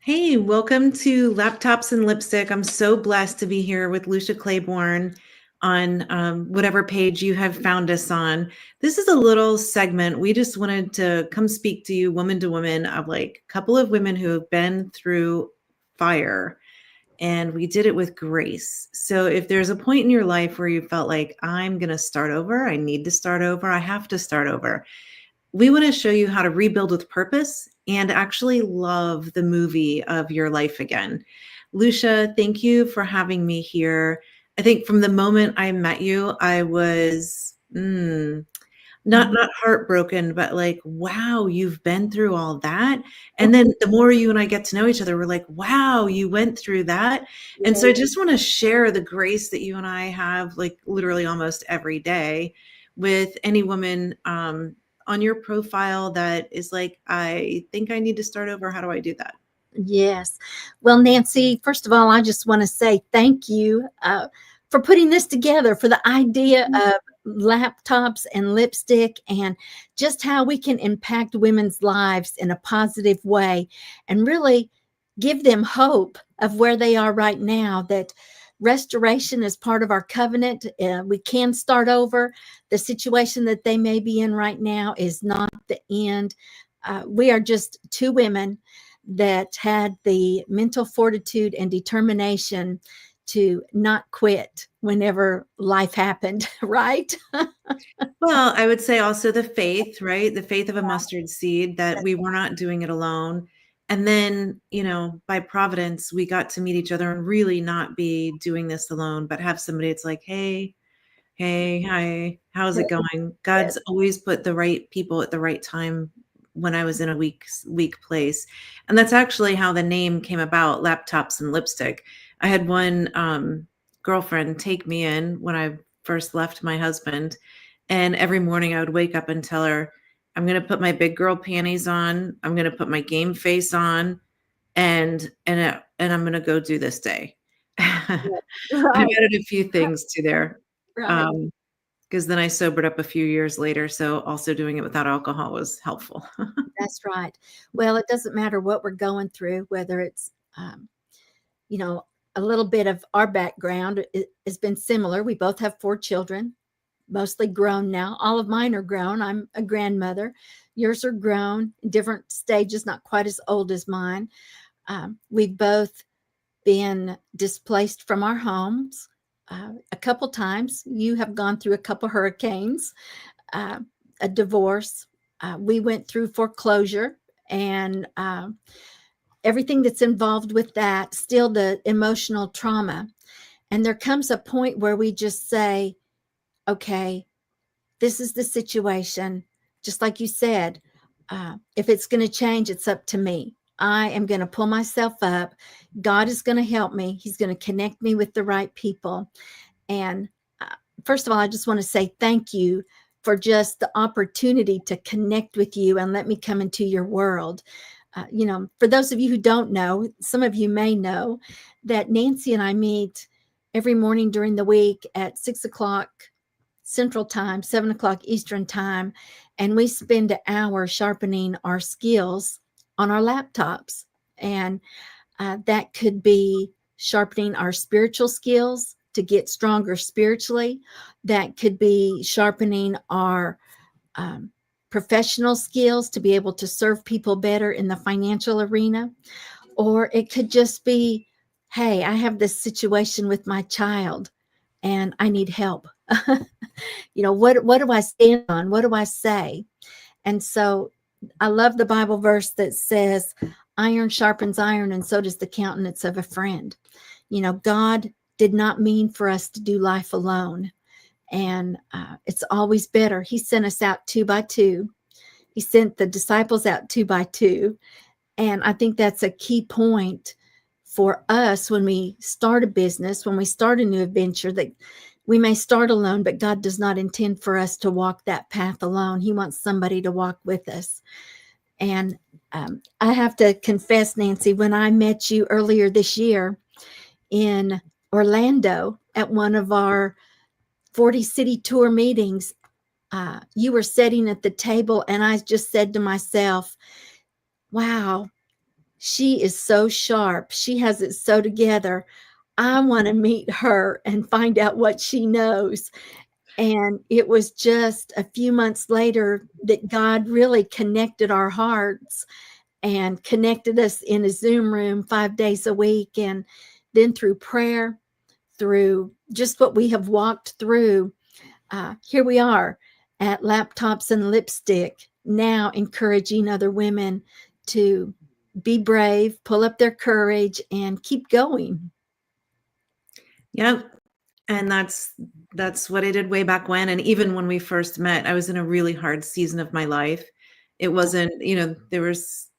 Hey, welcome to Laptops and Lipstick. I'm so blessed to be here with Lucia Claborn on whatever page you have found us on. This is a little segment. We just wanted to come speak to you, woman to woman, of like a couple of women who have been through fire, and we did it with grace. So if there's a point in your life where you felt like, I'm going to start over, I need to start over, I have to start over, we want to show you how to rebuild with purpose and actually love the movie of your life again. Lucia, thank you for having me here. I think from the moment I met you, I was not heartbroken, but like, wow, you've been through all that. And then the more you and I get to know each other, we're like, wow, you went through that. And so I just want to share the grace that you and I have, like literally almost every day, with any woman on your profile that is like, I think I need to start over. How do I do that? Yes. Well, Nancy, first of all, I just want to say thank you for putting this together, for the idea of laptops and lipstick and just how we can impact women's lives in a positive way and really give them hope of where they are right now, that restoration is part of our covenant. We can start over. The situation that they may be in right now is not the end. We are just two women that had the mental fortitude and determination to not quit whenever life happened, right? Well, I would say also the faith, right? The faith of a mustard seed that we were not doing it alone. And then, by providence, we got to meet each other and really not be doing this alone, but have somebody it's like, hey, hi, how's it going? God's always put the right people at the right time when I was in a weak place. And that's actually how the name came about, Laptops and Lipstick. I had one girlfriend take me in when I first left my husband. And every morning I would wake up and tell her, I'm going to put my big girl panties on. I'm going to put my game face on, and I'm going to go do this day. I've Right, added a few things to there. right. Because then I sobered up a few years later. So also doing it without alcohol was helpful. That's right. Well, it doesn't matter what we're going through, whether it's, you know, a little bit of our background has been similar. We both have 4 children, mostly grown now. All of mine are grown. I'm a grandmother. Yours are grown in different stages, not quite as old as mine. We've both been displaced from our homes a couple times. You have gone through a couple hurricanes, a divorce. We went through foreclosure and everything that's involved with that, still the emotional trauma. And there comes a point where we just say, okay, this is the situation. Just like you said, if it's going to change, it's up to me. I am going to pull myself up. God is going to help me. He's going to connect me with the right people. And first of all, I just want to say thank you for just the opportunity to connect with you and let me come into your world. For those of you who don't know, some of you may know that Nancy and I meet every morning during the week at 6 o'clock Central Time, 7 o'clock Eastern Time, and we spend an hour sharpening our skills on our laptops. And that could be sharpening our spiritual skills to get stronger spiritually. That could be sharpening our professional skills to be able to serve people better in the financial arena. Or it could just be, hey, I have this situation with my child and I need help. What do I stand on? What do I say? And so I love the Bible verse that says, iron sharpens iron, and so does the countenance of a friend. God did not mean for us to do life alone. And it's always better. He sent us out 2 by 2. He sent the disciples out 2 by 2. And I think that's a key point for us when we start a business, when we start a new adventure, that we may start alone, but God does not intend for us to walk that path alone. He wants somebody to walk with us. And I have to confess, Nancy, when I met you earlier this year in Orlando at one of our 40 city tour meetings, you were sitting at the table, and I just said to myself, wow, She is so sharp. She has it so together. I want to meet her and find out what she knows. And it was just a few months later that God really connected our hearts and connected us in a Zoom room 5 days a week. And then through prayer, through just what we have walked through, here we are at Laptops and Lipstick, now encouraging other women to be brave, pull up their courage, and keep going. Yep. And that's what I did way back when. And even when we first met, I was in a really hard season of my life. It wasn't, there was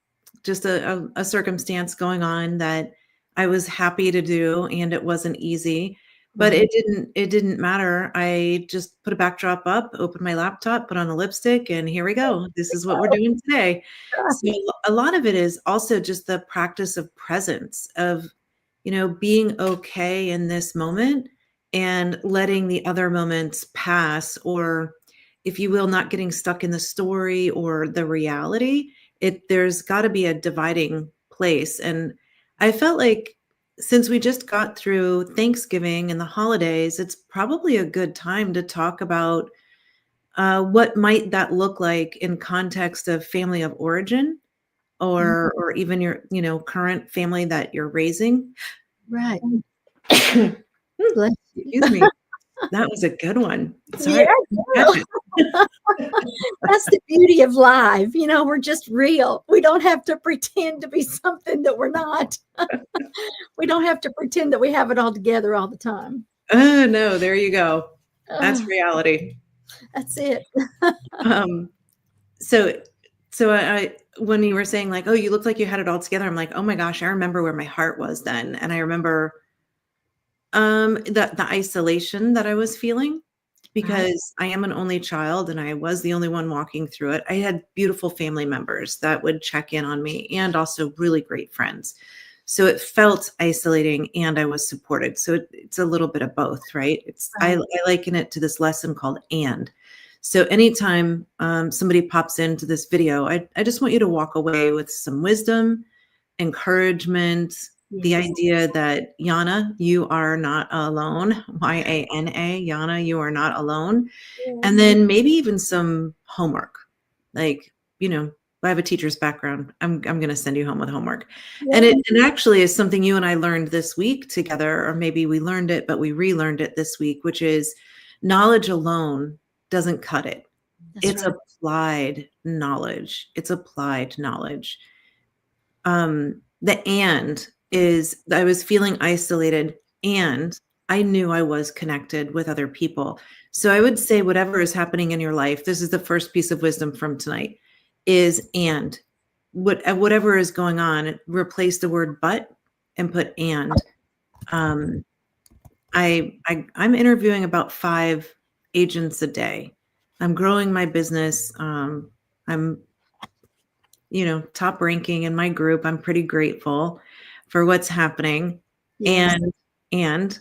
just a circumstance going on that I was happy to do, and it wasn't easy, but Right. it didn't matter. I just put a backdrop up, opened my laptop, put on a lipstick, and here we go. This is what we're doing today. So a lot of it is also just the practice of presence, of, being okay in this moment and letting the other moments pass, or, if you will, not getting stuck in the story or the reality. There's got to be a dividing place. And I felt like, since we just got through Thanksgiving and the holidays, it's probably a good time to talk about what might that look like in context of family of origin, or even your current family that you're raising. Right. Bless you. Excuse me. That was a good one. Sorry. Yeah, that's the beauty of live. We're just real. We don't have to pretend to be something that we're not. We don't have to pretend that we have it all together all the time. Oh, no, there you go. That's reality. That's it. So I when you were saying like, oh, you looked like you had it all together, I'm like, oh my gosh, I remember where my heart was then. And I remember the isolation that I was feeling, because I am an only child and I was the only one walking through it. I had beautiful family members that would check in on me, and also really great friends. So it felt isolating, and I was supported. So it's a little bit of both, right? I liken it to this lesson called "and." So anytime somebody pops into this video, I just want you to walk away with some wisdom, encouragement, the idea that, Yana, you are not alone. Yana, Yana, you are not alone. And then maybe even some homework. Like, I have a teacher's background. I'm going to send you home with homework. And it actually is something you and I learned this week together, or maybe we learned it, but we relearned it this week, which is knowledge alone doesn't cut it. It's applied knowledge. It's applied knowledge. The and is, I was feeling isolated, and I knew I was connected with other people. So I would say, whatever is happening in your life, this is the first piece of wisdom from tonight, is and. Whatever is going on, replace the word but and put and. I'm interviewing about 5 agents a day. I'm growing my business. I'm top ranking in my group. I'm pretty grateful for what's happening. Yes. And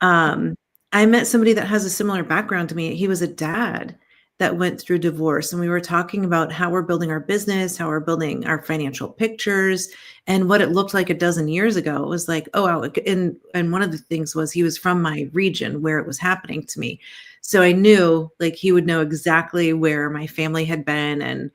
I met somebody that has a similar background to me. He was a dad that went through divorce, and we were talking about how we're building our business, how we're building our financial pictures, and what it looked like a dozen years ago. It was like, oh, wow. And one of the things was, he was from my region where it was happening to me. So I knew, like, he would know exactly where my family had been, and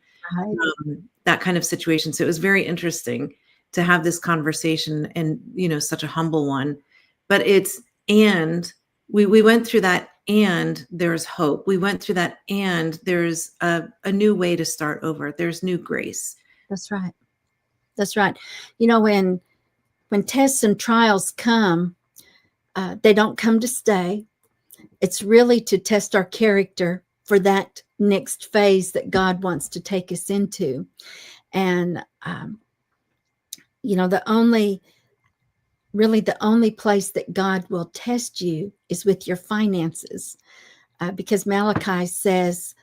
that kind of situation. So it was very interesting to have this conversation, and, such a humble one. But it's, and we went through that, and there's hope. We went through that, and there's a new way to start over. There's new grace. That's right. That's right. When tests and trials come, they don't come to stay. It's really to test our character for that next phase that God wants to take us into. And, the only place that God will test you is with your finances, because Malachi says,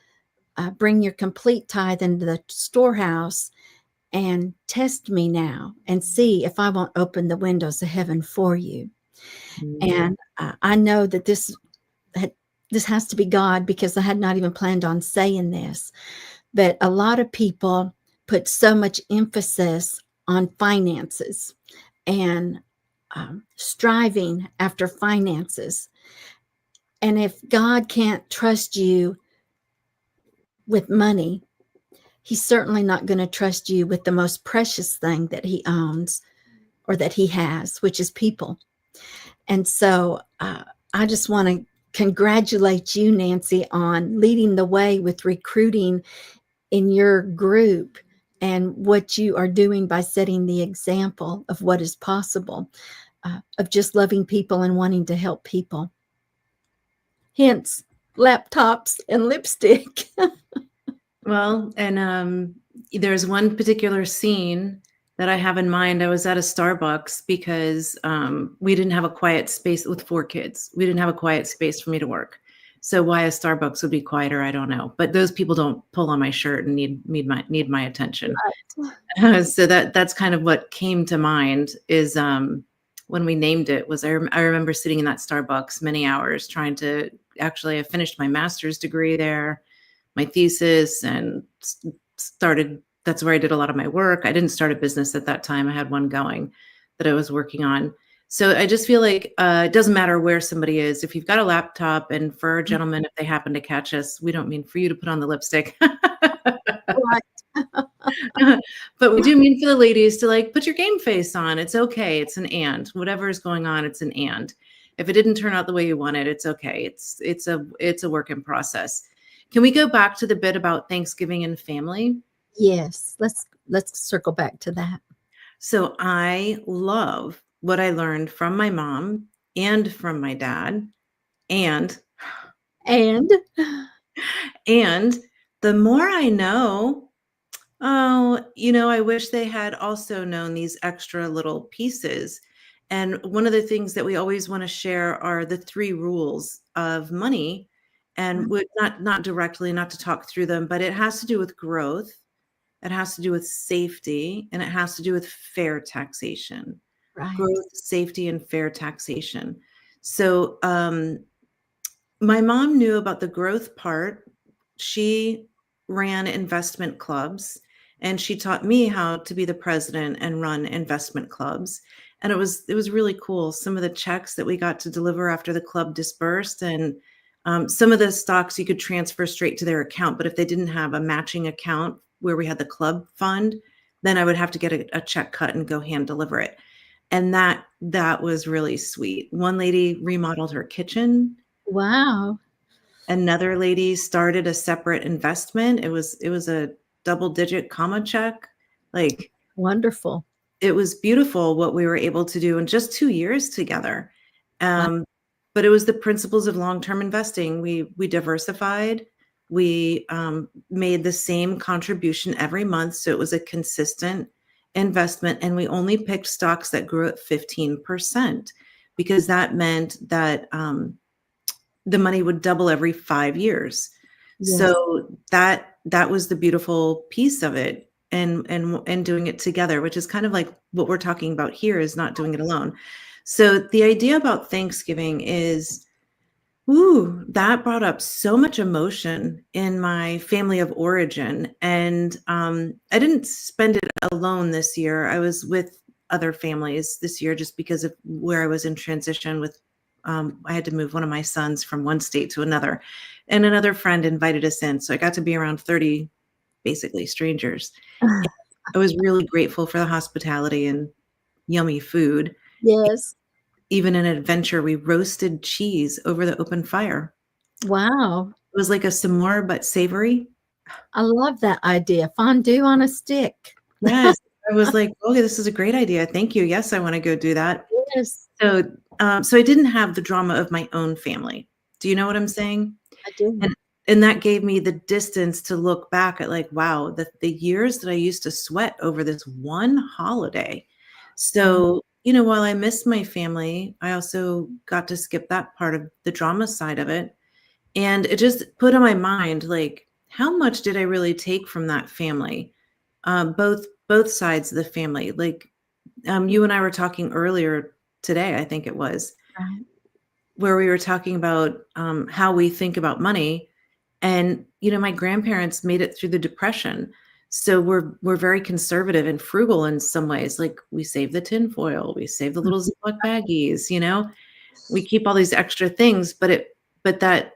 bring your complete tithe into the storehouse and test me now and see if I won't open the windows of heaven for you. And I know that this has to be God, because I had not even planned on saying this, but a lot of people put so much emphasis on finances and striving after finances. And if God can't trust you with money, He's certainly not going to trust you with the most precious thing that He owns or that He has, which is people. And so I just want to congratulate you, Nancy, on leading the way with recruiting in your group and what you are doing by setting the example of what is possible, of just loving people and wanting to help people. Hence, laptops and lipstick. Well, and there's one particular scene that I have in mind. I was at a Starbucks because we didn't have a quiet space with 4 kids. We didn't have a quiet space for me to work. So why a Starbucks would be quieter, I don't know. But those people don't pull on my shirt and need my attention. Right. So that's kind of what came to mind is when we named it. Was I remember sitting in that Starbucks many hours trying to I finished my master's degree there, my thesis, and started. That's where I did a lot of my work. I didn't start a business at that time. I had one going that I was working on. So I just feel like it doesn't matter where somebody is. If you've got a laptop, and for our gentlemen, if they happen to catch us, we don't mean for you to put on the lipstick. But we do mean for the ladies to like put your game face on. It's okay. It's an and. Whatever is going on, it's an and. If it didn't turn out the way you wanted, it's okay. It's a work in process. Can we go back to the bit about Thanksgiving and family? Yes, let's circle back to that. So I love what I learned from my mom and from my dad, and the more I know, I wish they had also known these extra little pieces. And one of the things that we always want to share are the 3 rules of money, and not directly, not to talk through them, but it has to do with growth. It has to do with safety, and it has to do with fair taxation. Right. Growth, safety, and fair taxation. So my mom knew about the growth part. She ran investment clubs, and she taught me how to be the president and run investment clubs. And it was really cool. Some of the checks that we got to deliver after the club dispersed, and some of the stocks you could transfer straight to their account. But if they didn't have a matching account where we had the club fund, then I would have to get a check cut and go hand deliver it. And that was really sweet. One lady remodeled her kitchen. Wow. Another lady started a separate investment. It was a double-digit comma check. Like, wonderful. It was beautiful what we were able to do in just 2 years together. Wow. But it was the principles of long-term investing. We diversified. We made the same contribution every month, so it was a consistent investment, and we only picked stocks that grew at 15%, because that meant that the money would double every 5 years. Yes. So that was the beautiful piece of it, and doing it together, which is kind of like what we're talking about here, is not doing it alone. So the idea about Thanksgiving is, that brought up so much emotion in my family of origin. And I didn't spend it alone this year. I was with other families this year just because of where I was in transition with, I had to move one of my sons from one state to another, and another friend invited us in. So I got to be around 30, basically strangers. I was really grateful for the hospitality and yummy food. Yes. Even an adventure, we roasted cheese over the open fire. Wow. It was like a s'more, but savory. I love that idea. Fondue on a stick. Yes. I was like, okay, this is a great idea. Thank you. Yes, I want to go do that. Yes. So I didn't have the drama of my own family. Do you know what I'm saying? I do. And that gave me the distance to look back at, like, wow, the years that I used to sweat over this one holiday. So, while I missed my family, I also got to skip that part of the drama side of it. And it just put on my mind, like, how much did I really take from that family? Both sides of the family. Like, you and I were talking earlier today, I think it was, Right. where we were talking about how we think about money. And, my grandparents made it through the Depression. So we're very conservative and frugal in some ways. Like we save the tin foil, we save the little Ziploc baggies, we keep all these extra things, but that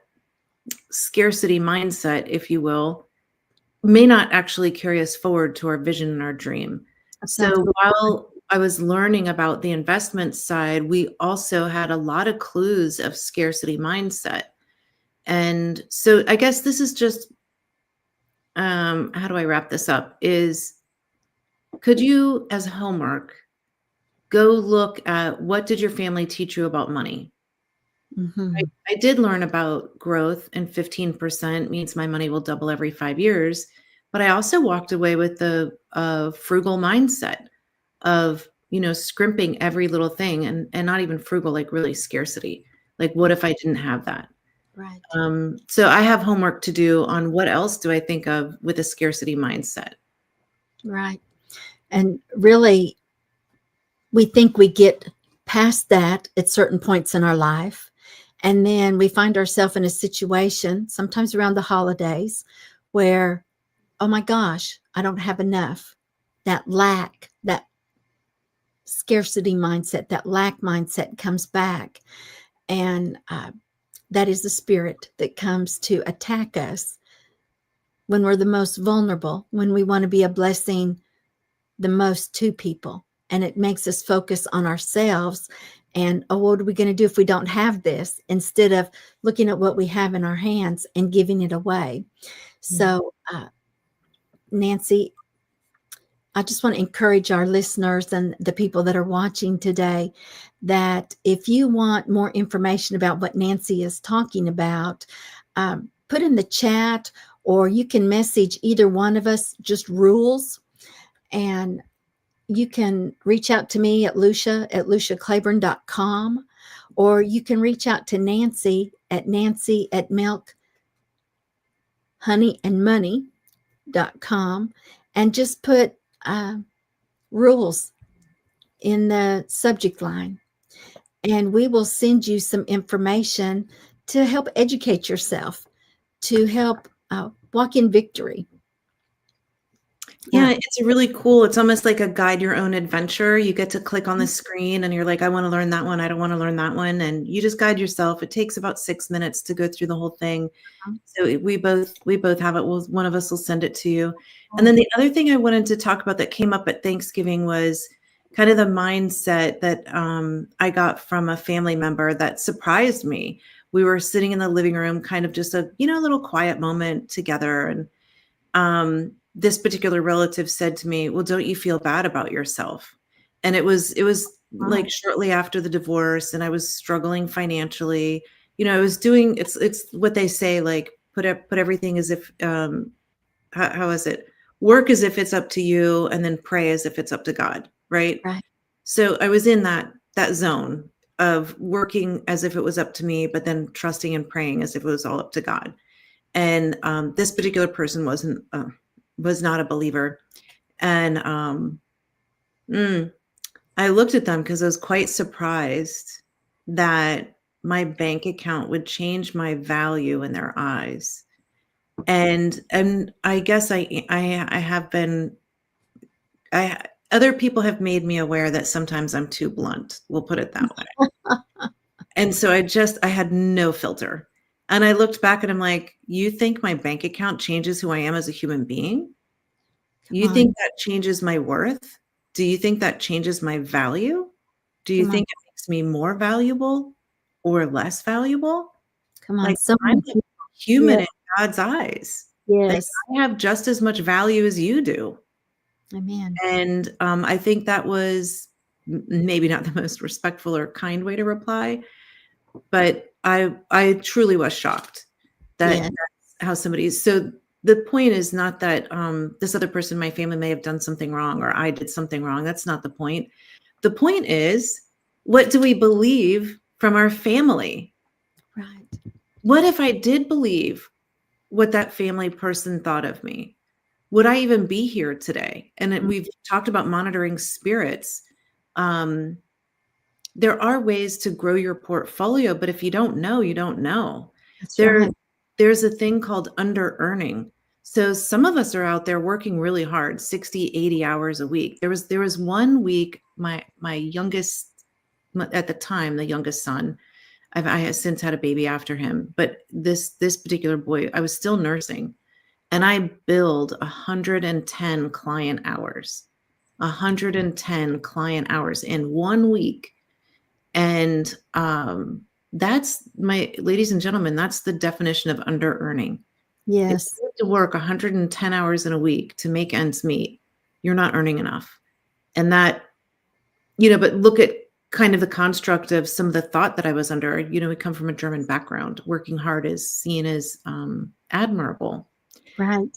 scarcity mindset, if you will, may not actually carry us forward to our vision and our dream. That sounds So really good. while I was learning about the investment side, we also had a lot of clues of scarcity mindset. And so I guess this is just how do I wrap this up? Is could you, as homework, go look at what did your family teach you about money? Mhm. I did learn about growth, and 15% means my money will double every 5 years. But I also walked away with the frugal mindset of, scrimping every little thing and not even frugal, like really scarcity. Like, what if I didn't have that? Right, So I have homework to do on what else do I think of with a scarcity mindset. right. And really, we think we get past that at certain points in our life. And then we find ourselves in a situation, sometimes around the holidays, where, oh my gosh, I don't have enough. That lack, that scarcity mindset, that lack mindset comes back. And that is the spirit that comes to attack us when we're the most vulnerable, when we want to be a blessing the most to people. And it makes us focus on ourselves and, oh, what are we going to do if we don't have this? Instead of looking at what we have in our hands and giving it away. So, Nancy, I just want to encourage our listeners and the people that are watching today that if you want more information about what Nancy is talking about, put in the chat, or you can message either one of us, just rules. And you can reach out to me at Lucia at luciaclaborn.com, or you can reach out to Nancy at nancy@milkhoneyandmoney.com and just put rules in the subject line. And we will send you some information to help educate yourself, to help walk in victory. Yeah, it's really cool. It's almost like a guide your own adventure. You get to click on the screen and you're like, I want to learn that one. I don't want to learn that one. And you just guide yourself. It takes about 6 minutes to go through the whole thing. So we both have it. One of us will send it to you. And then the other thing I wanted to talk about that came up at Thanksgiving was kind of the mindset that I got from a family member that surprised me. We were sitting in the living room, kind of just a little quiet moment together, and this particular relative said to me, "Well, don't you feel bad about yourself?" And it was like shortly after the divorce, and I was struggling financially. I was doing it's what they say, like put everything as if how is it? Work as if it's up to you, and then pray as if it's up to God, right? Right. So I was in that zone of working as if it was up to me, but then trusting and praying as if it was all up to God. And this particular person was not a believer, and I looked at them because I was quite surprised that my bank account would change my value in their eyes. And I guess I have been I other people have made me aware that sometimes I'm too blunt. We'll put it that way. And so I had no filter. And I looked back and I'm like, you think my bank account changes who I am as a human being? You Come on. think that changes my worth? Do you think that changes my value? Do you Come on. think it makes me more valuable or less valuable? Come on. Like, I'm Someone. a human in God's eyes. Like, Yes. I have just as much value as you do. Amen. And I think that was maybe not the most respectful or kind way to reply, but I truly was shocked that Yeah. that's how somebody's. So the point is not that this other person in my family may have done something wrong or I did something wrong. That's not the point. The point is, what do we believe from our family? Right. What if I did believe what that family person thought of me? Would I even be here today? And we've talked about monitoring spirits. Um, there are ways to grow your portfolio, but if you don't know, you don't know. That's There, right. there's a thing called under earning. So some of us are out there working really hard, 60, 80 hours a week. There was one week, my youngest, at the time, the youngest son, I have since had a baby after him, but this particular boy, I was still nursing, and I billed 110 client hours. 110 client hours in 1 week. And that's, my ladies and gentlemen, that's the definition of under earning. If Yes. you have to work 110 hours in a week to make ends meet, you're not earning enough. And that, but look at kind of the construct of some of the thought that I was under. We come from a German background. Working hard is seen as admirable. Right.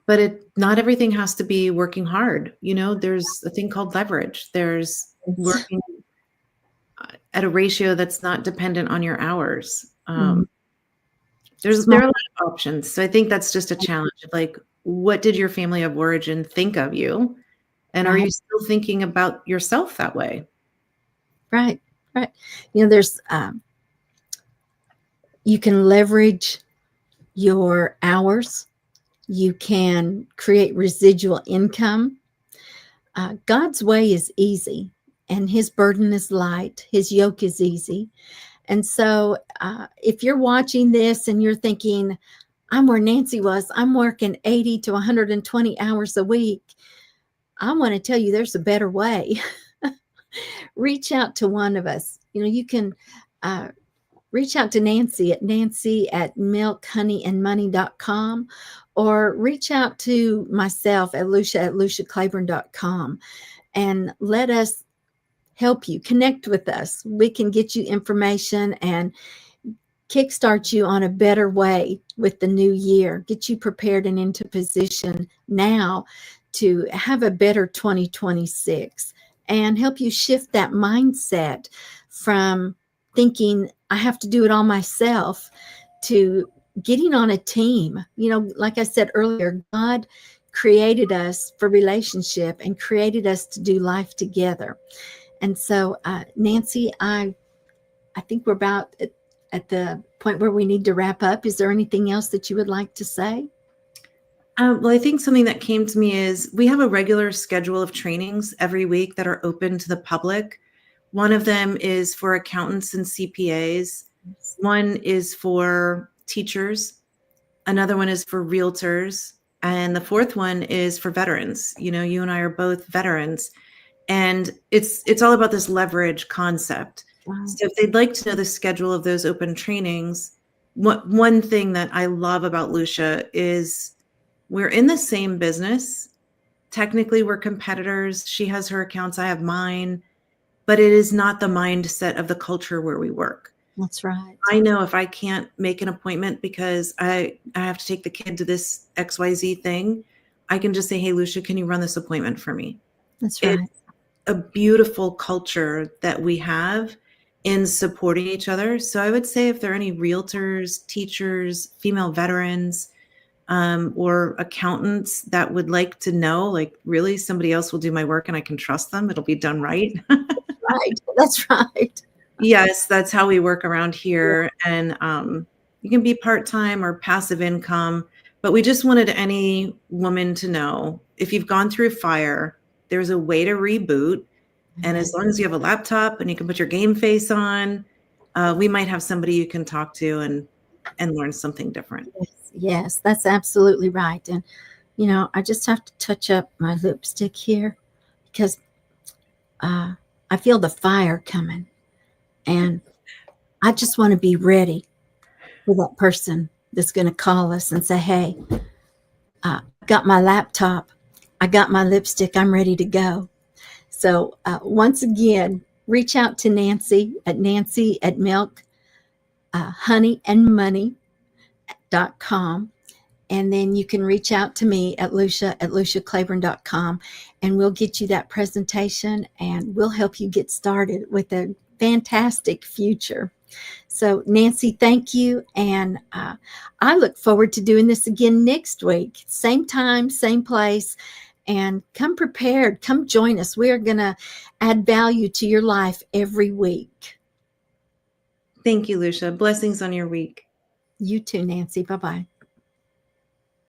But not everything has to be working hard. There's a thing called leverage. There's working at a ratio that's not dependent on your hours. There are a lot of options. So I think that's just a challenge of, like, what did your family of origin think of you? And are you still thinking about yourself that way? Right. Right. There's, you can leverage your hours. You can create residual income. God's way is easy, and his burden is light. His yoke is easy. And so if you're watching this and you're thinking, I'm where Nancy was, I'm working 80 to 120 hours a week, I want to tell you there's a better way. Reach out to one of us. You can reach out to Nancy at milkhoneyandmoney.com, or reach out to myself at Lucia at luciaclaborn.com, and let us help you. Connect with us. We can get you information and kickstart you on a better way with the new year, get you prepared and into position now to have a better 2026, and help you shift that mindset from thinking I have to do it all myself to getting on a team. Like I said earlier, God created us for relationship and created us to do life together. And so, Nancy, I think we're about at the point where we need to wrap up. Is there anything else that you would like to say? Well, I think something that came to me is we have a regular schedule of trainings every week that are open to the public. One of them is for accountants and CPAs. One is for teachers. Another one is for realtors. And the fourth one is for veterans. You and I are both veterans. And it's all about this leverage concept. Wow. So if they'd like to know the schedule of those open trainings, one thing that I love about Lucia is we're in the same business. Technically, we're competitors. She has her accounts, I have mine, but it is not the mindset of the culture where we work. That's right. I know if I can't make an appointment because I have to take the kid to this XYZ thing, I can just say, hey, Lucia, can you run this appointment for me? That's right. It's a beautiful culture that we have in supporting each other. So I would say if there are any realtors, teachers, female veterans, or accountants that would like to know, like, really somebody else will do my work and I can trust them, it'll be done right. Right. That's right. Yes, that's how we work around here. Yeah. And you can be part-time or passive income, but we just wanted any woman to know, if you've gone through fire, there's a way to reboot. And as long as you have a laptop and you can put your game face on, we might have somebody you can talk to and learn something different. Yes, that's absolutely right. And, I just have to touch up my lipstick here because I feel the fire coming. And I just want to be ready for that person that's going to call us and say, hey, I got my laptop. I got my lipstick. I'm ready to go. So once again, reach out to Nancy at milkhoneyandmoney.com. And then you can reach out to me at Lucia at luciaclaborn.com, and we'll get you that presentation and we'll help you get started with a fantastic future. So Nancy, thank you. And I look forward to doing this again next week. Same time, same place. And come prepared. Come join us. We are going to add value to your life every week. Thank you, Lucia. Blessings on your week. You too, Nancy. Bye-bye.